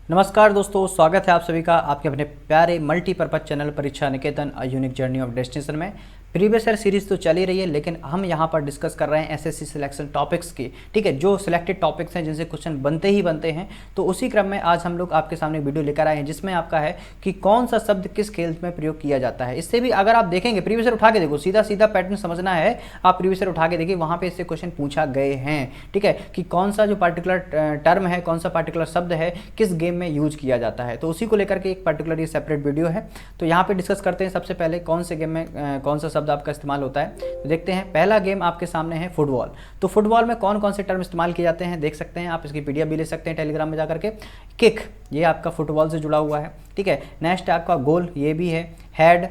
नमस्कार दोस्तों, स्वागत है आप सभी का आपके अपने प्यारे multipurpose channel Pariksha Niketan a unique journey of destination में। प्रीवियस ईयर सीरीज तो चल ही रही है, लेकिन हम यहाँ पर डिस्कस कर रहे हैं एसएससी सिलेक्शन टॉपिक्स की। ठीक है, जो सिलेक्टेड टॉपिक्स हैं जिनसे क्वेश्चन बनते ही बनते हैं। तो उसी क्रम में आज हम लोग आपके सामने वीडियो लेकर आए हैं जिसमें आपका है कि कौन सा शब्द किस खेल में प्रयोग किया जाता है। इससे भी अगर आप देखेंगे प्रीवियस ईयर उठा के देखो, सीधा सीधा पैटर्न समझना है। आप प्रीवियस ईयर उठा के देखिए, वहाँ पे इससे क्वेश्चन पूछा गए हैं। ठीक है, कि कौन सा जो पर्टिकुलर टर्म है, कौन सा पर्टिकुलर शब्द है, किस गेम में यूज किया जाता है। तो उसी को लेकर के एक पर्टिकुलर ये सेपरेट वीडियो है। तो यहाँ पे डिस्कस करते हैं सबसे पहले कौन से गेम में कौन सा शब्द आपका इस्तेमाल होता है। तो देखते हैं, पहला गेम आपके सामने है फुटबॉल। तो फुटबॉल में कौन कौन से टर्म इस्तेमाल किए जाते हैं देख सकते हैं आप। इसकी पीडीएफ भी ले सकते हैं टेलीग्राम में जाकर के। किक, ये आपका फुटबॉल से जुड़ा हुआ है। ठीक है, नेक्स्ट आपका गोल, ये भी है। हेड,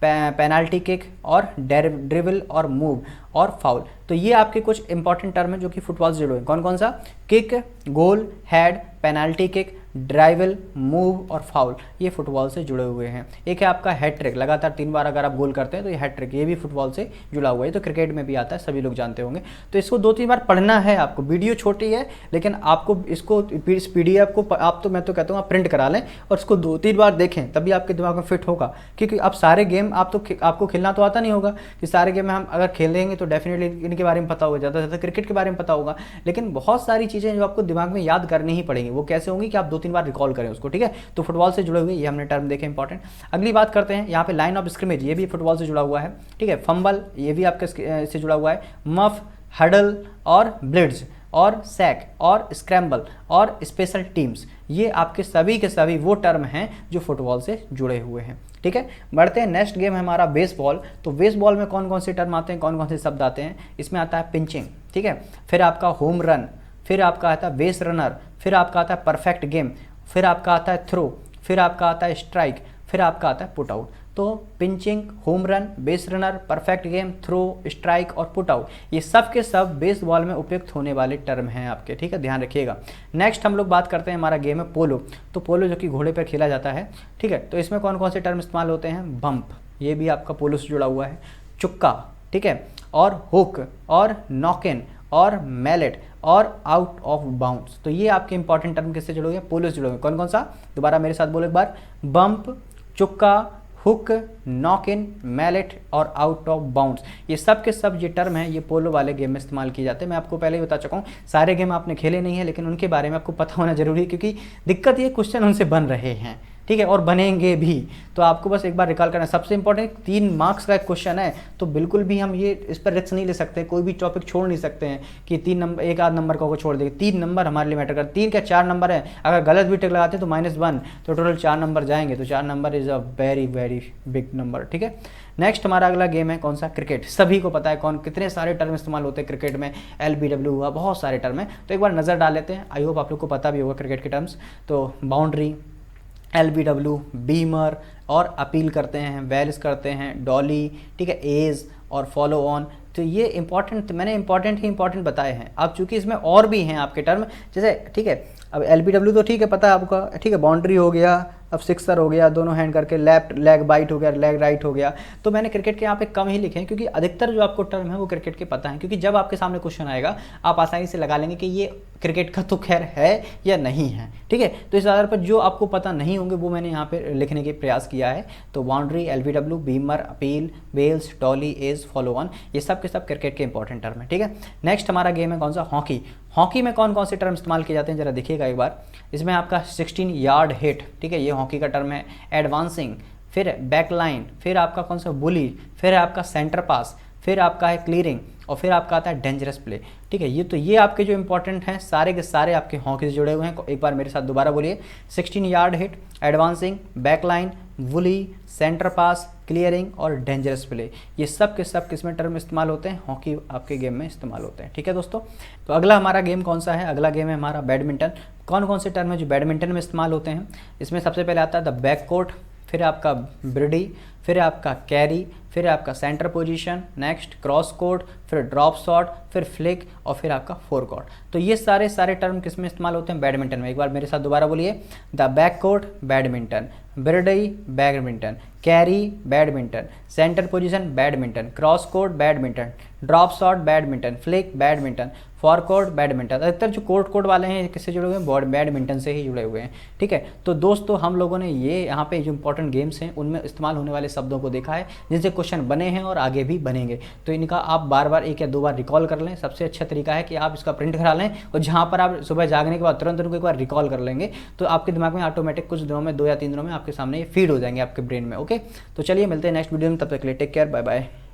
पेनाल्टी किक और ड्रिबल और मूव और फाउल। तो ये आपके कुछ इंपॉर्टेंट टर्म है जो कि फुटबॉल से जुड़े हुए हैं। कौन कौन सा? Kick, goal, head, penalty kick, dribble, move और फाउल, ये फुटबॉल से जुड़े हुए हैं। एक है आपका हैट्रिक, लगातार 3 बार अगर आप गोल करते हैं तो ये हैट्रिक, ये भी फुटबॉल से जुड़ा हुआ है। तो क्रिकेट में भी आता है, सभी लोग जानते होंगे। तो इसको 2-3 बार पढ़ना है आपको। वीडियो छोटी है लेकिन आपको इसको इस पीडीएफ को आप तो मैं तो कहता हूँ आप प्रिंट करा लें और इसको 2-3 बार देखें, तभी आपके दिमाग में फिट होगा। क्योंकि अब सारे गेम आपको खेलना तो आता नहीं होगा कि सारे गेम में हम अगर खेलेंगे तो डेफिनेटली इनके बारे में पता होगा, ज़्यादा से ज़्यादा क्रिकेट के बारे में पता होगा। लेकिन बहुत सारी चीज़ें जो आपको दिमाग में याद करनी ही पड़ेंगी। वो कैसे होंगी कि आप 2-3 बार रिकॉल करें उसको। ठीक है, तो फुटबॉल से जुड़े हुए ये हमने टर्म देखे इंपॉर्टेंट। अगली बात करते हैं, यहाँ पे लाइन ऑफ स्क्रिमेज, ये भी फुटबॉल से जुड़ा हुआ है। ठीक है, फंबल, ये भी आपके इससे जुड़ा हुआ है। मफ, हडल और ब्लिट्ज और सैक और स्क्रैम्बल और स्पेशल टीम्स, ये आपके सभी के सभी वो टर्म हैं जो फुटबॉल से जुड़े हुए हैं। ठीक है, बढ़ते हैं। नेक्स्ट गेम है हमारा बेसबॉल। तो बेसबॉल में कौन कौन से टर्म आते हैं, कौन कौन से शब्द आते हैं? इसमें आता है पिंचिंग। ठीक है, फिर आपका होम रन, फिर आपका आता है बेस रनर, फिर आपका आता है परफेक्ट गेम, फिर आपका आता है थ्रो, फिर आपका आता है स्ट्राइक, फिर आपका आता है पुट आउट। तो pitching, home run, base runner, perfect game, throw, strike और पुट आउट, ये सब के सब बेसबॉल में उपयुक्त होने वाले टर्म हैं आपके। ठीक है, ध्यान रखिएगा। नेक्स्ट हम लोग बात करते हैं, हमारा गेम है पोलो। तो पोलो जो कि घोड़े पर खेला जाता है। ठीक है, तो इसमें कौन कौन से टर्म इस्तेमाल होते हैं? बम्प, ये भी आपका पोलो से जुड़ा हुआ है। चुक्का, ठीक है, और हुक और नॉक इन और मैलेट और आउट ऑफ बाउंड्स। तो ये आपके इंपॉर्टेंट टर्म किससे जुड़े हुए हैं? पोलो से जुड़े हुए हैं। कौन कौन सा? दोबारा मेरे साथ बोलो एक बार। Bump, chukka, hook, knock in, mallet और आउट ऑफ बाउंड्स, ये सब के सब ये टर्म हैं, ये पोलो वाले गेम में इस्तेमाल किए जाते हैं। मैं आपको पहले ही बता चुका हूँ, सारे गेम आपने खेले नहीं है लेकिन उनके बारे में आपको पता होना जरूरी है, क्योंकि दिक्कत ये क्वेश्चन उनसे बन रहे हैं। ठीक है, और बनेंगे भी। तो आपको बस एक बार रिकॉल करना है। सबसे इंपॉर्टेंट 3 मार्क्स का एक क्वेश्चन है, तो बिल्कुल भी हम ये इस पर रिस्क नहीं ले सकते। कोई भी टॉपिक छोड़ नहीं सकते हैं कि 3 नंबर, एक आध नंबर को छोड़ देंगे। 3 नंबर हमारे लिए मैटर कर, 3 क्या 4 नंबर है। अगर गलत भी टिक लगाते हैं तो -1, तो टोटल 4 नंबर जाएंगे। तो 4 number is a very very big number. ठीक है, नेक्स्ट हमारा अगला गेम है कौन सा? क्रिकेट। सभी को पता है कौन कितने सारे टर्म इस्तेमाल होते हैं क्रिकेट में। LBW हुआ, बहुत सारे टर्म है। तो एक बार नज़र डाल लेते हैं। आई होप आप लोग को पता भी होगा क्रिकेट के टर्म्स। तो बाउंड्री, LBW, बीमर और अपील करते हैं, वेल्स करते हैं, डॉली, ठीक है, एज और फॉलो ऑन। तो ये इंपॉर्टेंट, मैंने इंपॉर्टेंट ही इंपॉर्टेंट बताए हैं। अब चूंकि इसमें और भी हैं आपके टर्म, जैसे ठीक है, अब LBW तो ठीक है, पता है आपका। ठीक है, बाउंड्री हो गया, अब सिक्सर हो गया, दोनों हैंड करके, लेफ्ट लेग बाइट हो गया, लेग राइट हो गया। तो मैंने क्रिकेट के यहाँ पे कम ही लिखे हैं, क्योंकि अधिकतर जो आपको टर्म है वो क्रिकेट के पता है। क्योंकि जब आपके सामने क्वेश्चन आएगा आप आसानी से लगा लेंगे कि ये क्रिकेट का तो खैर है या नहीं है। ठीक है, तो इस आधार पर जो आपको पता नहीं होंगे वो मैंने यहाँ पे लिखने के प्रयास किया है। तो boundary, LBW, beamer, appeal, bails, dolly, edge, follow on, ये सब के सब क्रिकेट के इंपॉर्टेंट टर्म है। ठीक है, नेक्स्ट हमारा गेम है कौन सा? हॉकी। हॉकी में कौन कौन से टर्म इस्तेमाल किए जाते हैं जरा देखिएगा एक बार। इसमें आपका 16 यार्ड हिट, ठीक है, ये हॉकी का टर्म है। एडवांसिंग, फिर बैक लाइन, फिर आपका कौन सा? बुली, फिर आपका सेंटर पास, फिर आपका है क्लियरिंग और फिर आपका आता है डेंजरस प्ले। ठीक है, ये आपके जो इंपॉर्टेंट हैं सारे के सारे आपके हॉकी से जुड़े हुए हैं। एक बार मेरे साथ दोबारा बोलिए। 16 yard hit, advancing, back line, bully, centre pass, clearing और डेंजरस प्ले, ये सब के सब किसमें टर्म इस्तेमाल होते हैं? हॉकी आपके गेम में इस्तेमाल होते हैं। ठीक है दोस्तों, तो अगला हमारा गेम कौन सा है? अगला गेम है हमारा बैडमिंटन। कौन कौन से टर्म है जो बैडमिंटन में इस्तेमाल होते हैं? इसमें सबसे पहले आता है द बैक कोर्ट, फिर आपका ब्रिडी, फिर आपका कैरी, फिर आपका centre position, next cross court, फिर ड्रॉप शॉट, फिर फ्लिक और फिर आपका फोर कोर्ट। तो ये सारे टर्म किस में इस्तेमाल होते हैं? बैडमिंटन में। एक बार मेरे साथ दोबारा बोलिए, the back court badminton, birdie badminton, carry badminton, centre position badminton, cross court badminton, drop shot badminton, flick badminton, forecourt badminton. अधिकतर जो कोर्ट वाले हैं किससे जुड़े हुए हैं? बैडमिंटन से ही जुड़े हुए हैं। ठीक है, तो दोस्तों हम लोगों ने ये यहाँ पे जो इंपॉर्टेंट गेम्स हैं उनमें इस्तेमाल होने वाले शब्दों को देखा है, जिनसे क्वेश्चन बने हैं और आगे भी बनेंगे। तो इनका आप बार बार 1 या 2 बार रिकॉल कर लें। सबसे अच्छा तरीका है कि आप इसका प्रिंट करा लें और जहाँ पर आप सुबह जागने के बाद तुरंत उनको एक बार रिकॉल कर लेंगे तो आपके दिमाग में ऑटोमेटिक कुछ दिनों में 2 या 3 दिनों में आपके सामने ये फीड हो जाएंगे आपके ब्रेन में। ओके, तो चलिए मिलते हैं नेक्स्ट वीडियो में, तब तक के लिए टेक केयर, बाय बाय।